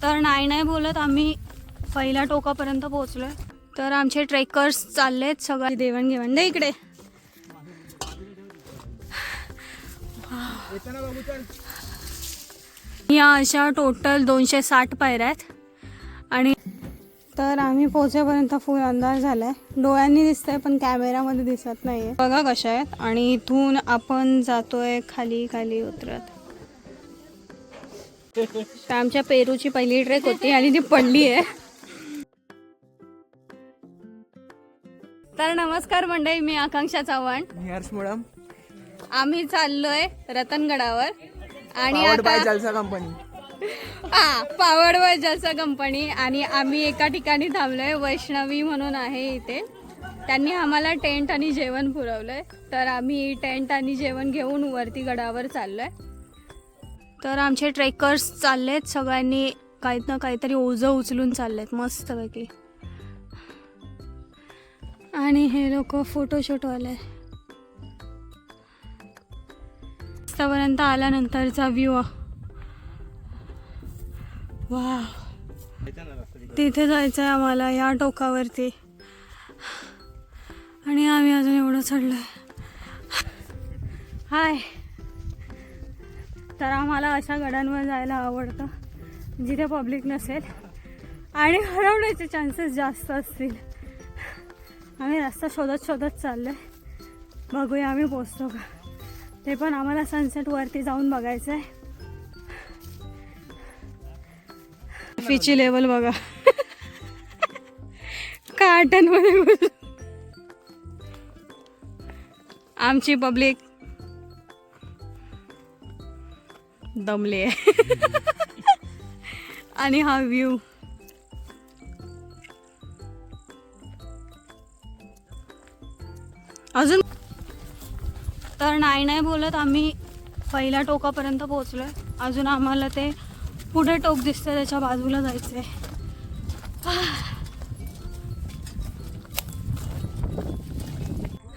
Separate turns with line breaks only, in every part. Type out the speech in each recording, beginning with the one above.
तर नाही बोलत आम्ही पहिल्या टोकापर्यंत पोहोचलोय. तर आमचे ट्रेकर्स चाललेत सगळं देवणघेवाण. दे इकडे. या अशा टोटल 260 पायऱ्या आहेत आणि तर आम्ही पोहोचेपर्यंत फुल अंधार झालाय. डोळ्यांनी दिसतंय पण कॅमेरामध्ये दिसत नाहीये. बघा कशा आहेत. आणि इथून आपण जातोय खाली खाली उतरत. आमच्या पेरूची पहिली ट्रेक होती आणि ती पडली आहे. तर नमस्कार मंडळी, मी आकांक्षा चव्हाण.
मी हर्ष मुळम.
आम्ही चाललोय रतनगडावर आणि
पावर्ड बाय
आता
जलसा कंपनी.
पावर्ड बाय जलसा कंपनी. आणि आम्ही एका ठिकाणी थांबलोय. वैष्णवी म्हणून आहे इथे. त्यांनी आम्हाला टेंट आणि जेवण पुरवलंय. तर आम्ही टेंट आणि जेवण घेऊन वरती गडावर चाललोय. तर आमचे ट्रेकर्स चाललेत सगळ्यांनी काही ना काहीतरी ओझं उचलून चाललेत मस्तपैकी. आणि हे लोक फोटोशूटवाले. रस्त्यापर्यंत आल्यानंतरचा व्ह्यू. वा, तिथे जायचं आहे आम्हाला या टोकावरती. आणि आम्ही अजून एवढं चढलोय. हाय. तर आम्हाला अशा गडांवर जायला आवडतं जिथे पब्लिक नसेल आणि हरवण्याचे चान्सेस जास्त असतील. आम्ही रस्ता शोधत चाललोय. बघूया आम्ही पोचतो का ते. पण आम्हाला सनसेट वरती जाऊन बघायचं आहे. फीची लेवल बघा. काटनमध्ये आमची पब्लिक दमले आहे. आणि हा व्ह्यू. अजून तर नाही बोलत आम्ही पहिल्या टोकापर्यंत पोहोचलोय. अजून आम्हाला ते पुढे टोक दिसतंय त्याच्या बाजूला जायचंय.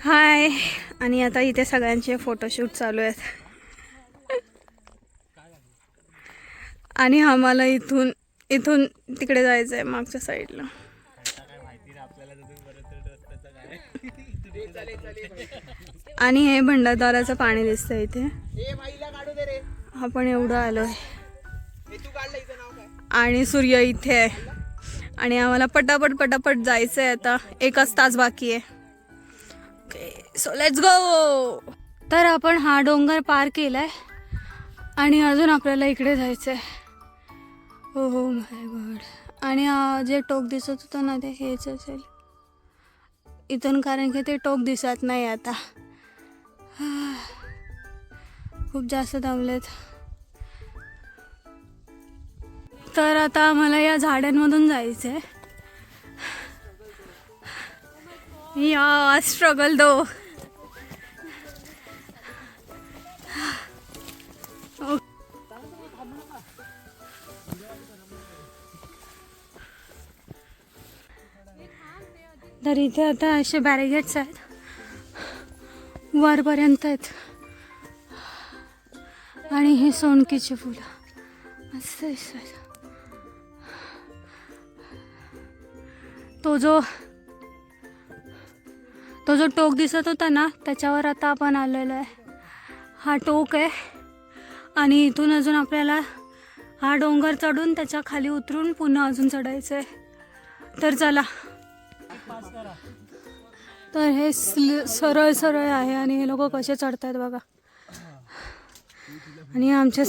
हाय. आणि आता इथे सगळ्यांचे फोटोशूट चालू आहेत. आणि आम्हाला इथून तिकडे जायचं आहे मागच्या साईडला. आणि हे भंडारदाराचं पाणी दिसतंय इथे. आपण एवढं आलोय आणि सूर्य इथे आहे. आणि आम्हाला पटापट जायचं आहे. आता 1 तास बाकी आहे. Okay, so let's go. तर आपण हा डोंगर पार केलाय आणि अजून आपल्याला इकडे जायचं आहे. हो माय गॉड. आणि जे टोक दिसत होतं ना ते हेच असेल इथून, कारण की ते टोक दिसत नाही आता. खूप जास्त दमलेत. तर आता आम्हाला या झाडांमधून जायचं आहे. या स्ट्रगल दो. तर इथे आता असे बॅरिगेट्स आहेत वरपर्यंत आहेत. आणि हे सोनकीची फुलं मस्त दिसतात. तो जो टोक दिसत होता ना त्याच्यावर आता आपण आलेलो आहे. हा टोक आहे. आणि इथून अजून आपल्याला हा डोंगर चढून त्याच्या खाली उतरून पुन्हा अजून चढायचं आहे. तर चला. तर हे सरळ आहे आणि हे लोक कसे चढतात बघा. आणि आमच्या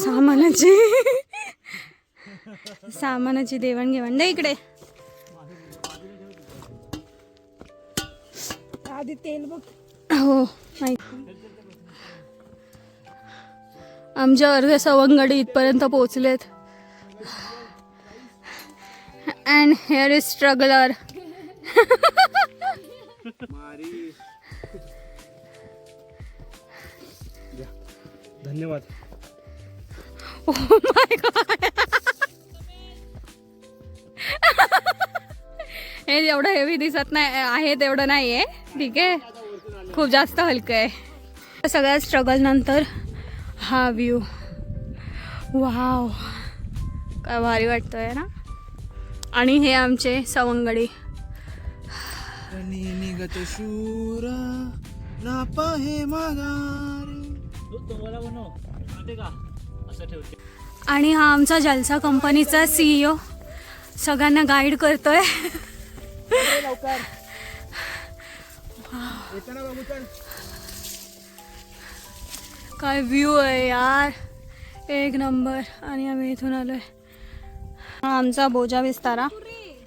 सामानाची देवाणघेवाण. दे इकडे.
आधी तेल बघ.
हो माहिती. आमच्या अर्धे सवंगडी इथपर्यंत पोहोचलेत. And here is struggler.
धन्यवाद.
Oh my God. हे एवढं हेवी दिसत नाही आहे तेवढं नाही आहे. ठीक आहे, खूप जास्त हलकं आहे. सगळ्या स्ट्रगल नंतर हा व्ह्यू. वाव. काय भारी वाटतंय ना. आणि हे आमचे सवंगडी.
निगत शूरा ना पाहे माघारी.
आणि हा आमचा जलसा कंपनीचा CEO सगळ्यांना गाईड करतोय.
लवकर येतो ना बाबू, चल.
काय व्ह्यू आहे यार, एक नंबर. आणि आम्ही इथून आलोय. हा आमचा बोजा विस्तारा.
ती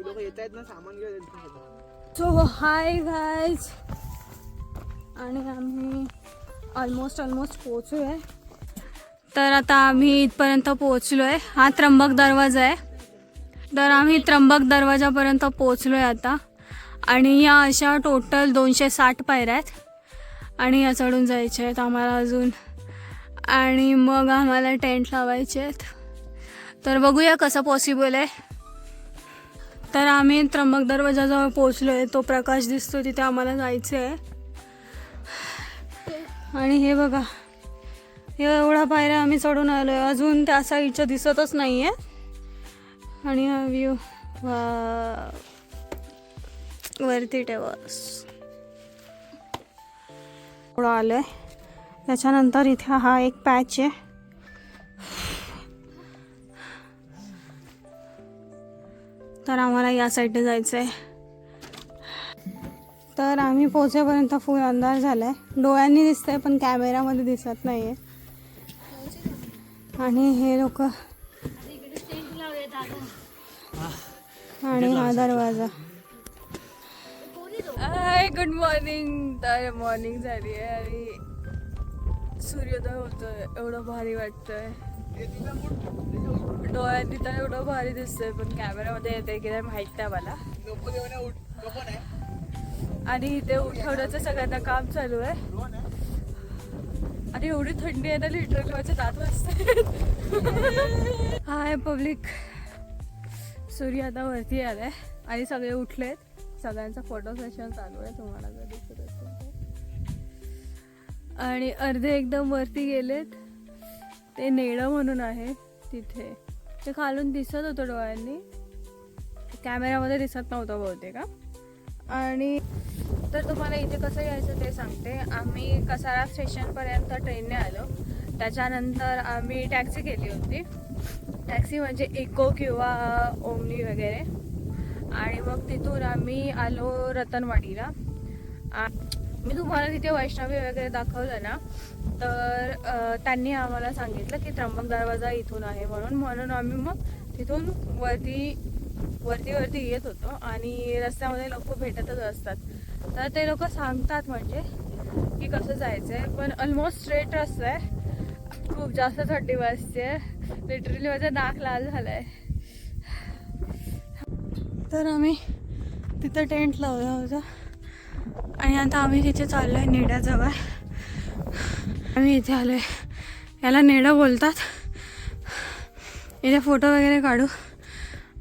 लोक येत आहेत ना सामान घेऊन.
So hi guys. आणि आम्ही ऑलमोस्ट पोहोचलो आहे. तर आता आम्ही इथपर्यंत पोहोचलो आहे. हा त्र्यंबक दरवाजा आहे. तर आम्ही त्र्यंबक दरवाजापर्यंत पोहोचलो आहे आता. आणि या अशा टोटल 260 पायऱ्या आहेत. आणि या चढून जायचे आहेत आम्हाला अजून. आणि मग आम्हाला टेंट लावायचे आहेत. तर बघूया कसं पॉसिबल आहे. तर आम्ही त्र्यंबक दरवाजाजवळ पोहोचलो आहे. तो प्रकाश दिसतो तिथे आम्हाला जायचं आहे. आणि हे बघा, एवढा पायऱ्या आम्ही चढून आलो आहे. अजून त्या साईडचं दिसतच नाही आहे. आणि हा व्ह्यू वरती टेवस थोडं आलं आहे. त्याच्यानंतर इथे हा एक पॅच आहे. तर आम्हाला या साईडने जायचं आहे. तर आम्ही पोहोचेपर्यंत फुल अंधार झाला आहे. डोळ्यांनी दिसतंय पण कॅमेरामध्ये दिसत नाही आहे. आणि हे लोक आणि हा दरवाजा. Good morning. तर मॉर्निंग झाली आहे आणि सूर्योदय होतोय. एवढं भारी वाटतंय. डोळ्यांनी तर एवढं भारी दिसतंय पण कॅमेरामध्ये येते की नाही माहीत नाही मला. आणि इथे उठवण्याचं सगळ्यांना काम चालू आहे. आणि एवढी थंडी आहे ना, लिटरली माझे दात वाजते. हाय पब्लिक. सूर्य आता वरती आलाय आणि सगळे उठलेत. सगळ्यांचा फोटो सेशन चालू आहे, तुम्हाला जर दिसत असेल तर. आणि अर्धे एकदम वरती गेलेत. ते नेळं म्हणून आहे तिथे. ते खालून दिसत होतं डोळ्यांनी, कॅमेरामध्ये दिसत नव्हतं बहुतेक. आणि तर तुम्हाला इथे कसं यायचं ते सांगते. आम्ही कसारा स्टेशनपर्यंत ट्रेनने आलो. त्याच्यानंतर आम्ही टॅक्सी केली होती. टॅक्सी म्हणजे इको किंवा ओमनी वगैरे. आणि मग तिथून आम्ही आलो रतनवाडीला. मी तुम्हाला तिथे वैष्णवी वगैरे दाखवलं ना, तर त्यांनी आम्हाला सांगितलं की त्र्यंबक दरवाजा इथून आहे म्हणून आम्ही मग तिथून वरती येत होतो. आणि रस्त्यामध्ये लोक भेटतच असतात, तर ते लोक सांगतात म्हणजे की कसं जायचं आहे. पण ऑलमोस्ट स्ट्रेट रस्ता आहे. खूप जास्त थंडी वाजते. लिटरली माझा नाक लाल झाला आहे. तर आम्ही तिथं टेंट लावला होता. आणि आता आम्ही तिथे चाललो आहे नेड्याजवळ. आम्ही इथे आलो आहे. याला नेडं बोलतात. इथे फोटो वगैरे काढू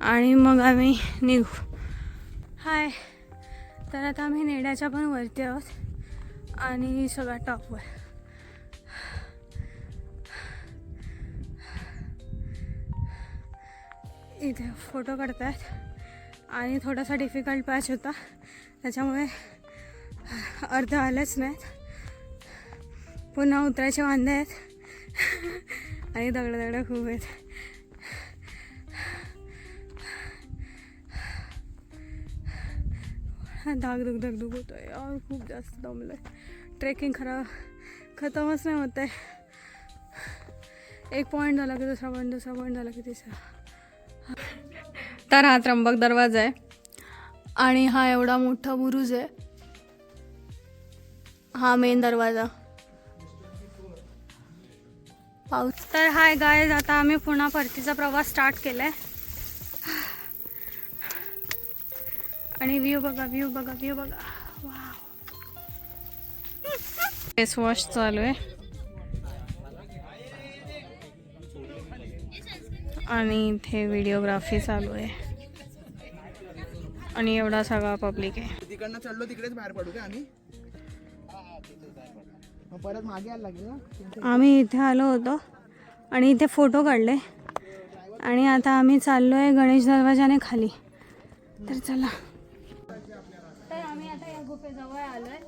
आणि मग आम्ही निघू. हाय. तर आता आम्ही नेड्याच्या पण वरती आहोत आणि सगळा टॉपवर. इथे फोटो काढतात. आणि थोडासा डिफिकल्ट पॅच होता, त्याच्यामुळे अर्ध आलेच नाहीत. पुन्हा उतरायचे वांदे आहेत. आणि दगडं खूप आहेत. धगधग होत आहे यार. खूप जास्त दमलं आहे. ट्रेकिंग खतमच नाही होत आहे. एक पॉईंट झाला की दुसरा पॉईंट झाला की तिसरा. तर हा त्र्यंबक दरवाजा आहे. आणि हा एवढा मोठा बुरुज आहे. हा मेन दरवाजा. पाऊस. तर हाय गाईज, आता आम्ही पुन्हा परतीचा प्रवास स्टार्ट केलाय. आणि व्ह्यू बघा. वाव. फेस वॉश चालू आहे. आणि इथे व्हिडिओग्राफी चालू आहे. आणि एवढा सगळा पब्लिक आहे.
तिकडनं चढलो तिकडेच बाहेर पडू का आम्ही? परत मागे यायला लागेल ना.
आम्ही इथे आलो होतो आणि इथे फोटो काढले आणि आता आम्ही चाललो आहे गणेश दरवाजाने खाली. तर चला. तर आम्ही आता या गुफेजवळ आलो आहे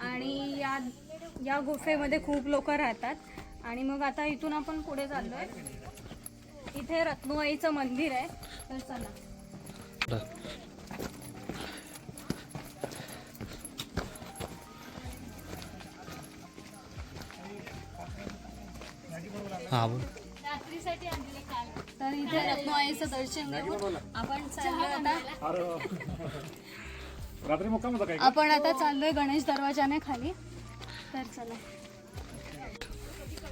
आणि या गुफेमध्ये खूप लोक राहतात. आणि मग आता इथून आपण पुढे चाललो आहे. इथे रत्नुआईचं मंदिर आहे. तर चला. रात्रीसाठी आणले काल. तर इथे रत्नुआईचं दर्शन घेऊन आपण चाललोय आपण आता चाललोय गणेश दरवाजाने खाली. तर चला.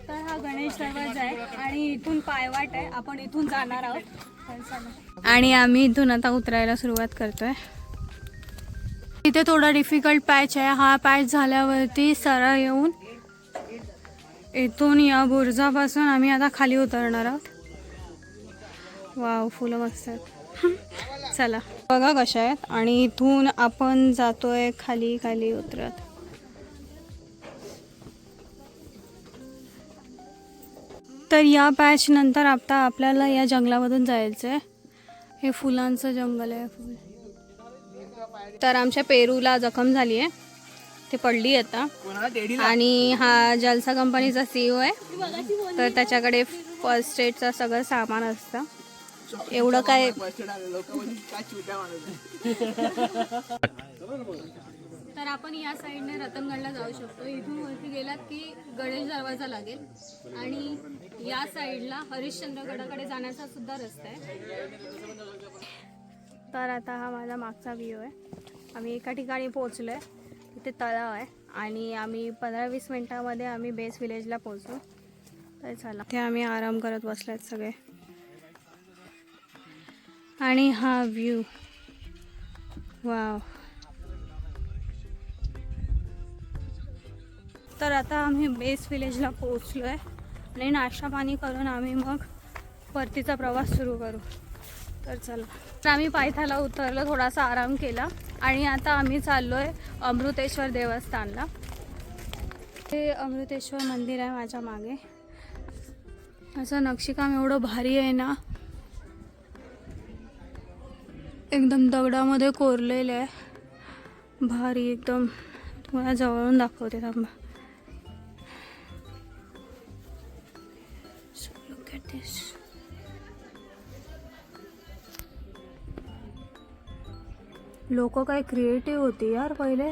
तर हा गणेश दरवाजा आहे आणि इथून पायवाट आहे. आपण इथून जाणार आहोत. तर चला. आणि आम्ही इथून आता उतरायला सुरुवात करतोय. इथे थोडा डिफिकल्ट पॅच आहे. हा पॅच झाल्यावरती सरळ येऊन इथून या बुर्जापासून आम्ही आता खाली उतरणार आहोत. वाव, फुलं मस्त आहेत. चला बघा कशा आहेत. आणि इथून आपण जातोय खाली खाली उतरत. तर या पॅच नंतर आता आपल्याला या जंगलामधून जायचं आहे. हे फुलांचं जंगल आहे. फुल. तर आमच्या पेरूला जखम झाली आहे. ते पडली आता. आणि हा जलसा कंपनीचा CEO आहे. तर त्याच्याकडे फर्स्ट एडचं सगळं सामान असतं. एवढं काय. तर आपण या साईडने रतनगडला जाऊ शकतो. इथून वरती गेलात की गणेश दरवाजा लागेल. आणि या साईडला हरिश्चंद्रगडाकडे जाण्याचा सुद्धा रस्ता आहे. तर आता हा माझा मागचा व्ह्यू आहे. आम्ही एका ठिकाणी पोहोचलो आहे. इथे तलाव आहे आणि आम्ही 15-20 मिनटामध्ये आम्ही बेस विलेजला पोहोचू. तर चला. ते आम्ही आराम करत बसलेत सगळे. आणि हा व्ह्यू. वाव. तर आता आम्ही बेस विलेजला पोहोचलो आहे आणि नाश्ता पाणी करून आम्ही मग परतीचा प्रवास सुरू करू. तर चला. तर आम्ही पायथ्याला उतरलो, थोडासा आराम केला आणि आता आम्ही चाललो आहे अमृतेश्वर देवस्थानला. हे अमृतेश्वर मंदिर आहे माझ्या मागे. असं नक्षीकाम एवढं भारी आहे ना. एकदम दगडामध्ये कोरलेलं आहे. भारी एकदम. तुम्हाला जवळून दाखवते थांबा. Look at this. लोक काय क्रिएटिव्ह होती यार पहिले.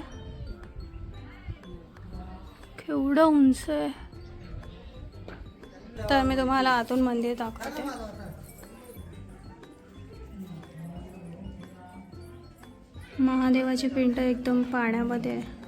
केवढं उंच आहे. तर मी तुम्हाला आतून मंदिर दाखवते. महादेवाची पिंड एकदम पाण्यामध्ये आहे.